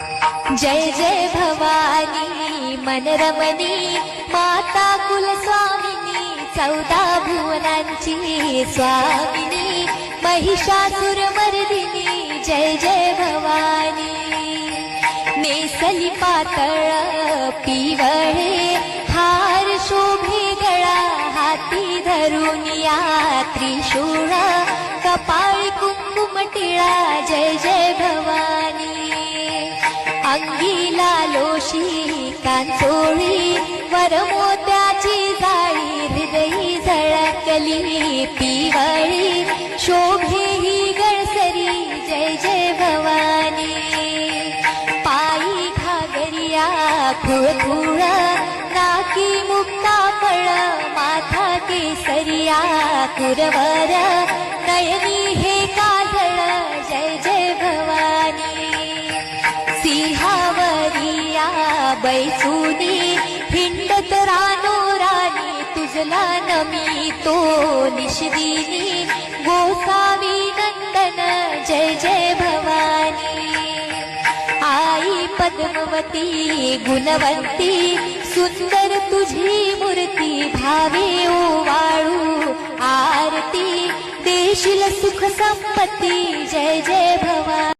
जय जय भवानी मनरमणी माता कुलस्वामिनी 14 भुवनांची स्वामिनी महिषासुरमर्दिनी जय जय भवानी। नेसली पातळ पिवळे हार शोभे गळा हाती धरून या त्रिशूळ कपाळी कुंकुम टिळा जय जय भवानी। अंगीला लोशी कांचोळी वरमोत्याची जाळी हृदयी झळकली पिवळी शोभे ही गळसरी जय जय भवानी। पायी घागरिया खुळखुळ नाकी मुक्ता फळ माथा केसरिया कुरवर नयनी हे काजळ जय जय भवानी। सिंहावरिया बैसुनी हिंडत रानोरानी तुझला नमी तो निशिदिनी गोसावी नंदन जय जय भवानी। आई पद्मवती गुणवंती सुंदर तुझी मूर्ती भावे ओवाळू आरती देशील सुख संपत्ती जय जय भवानी।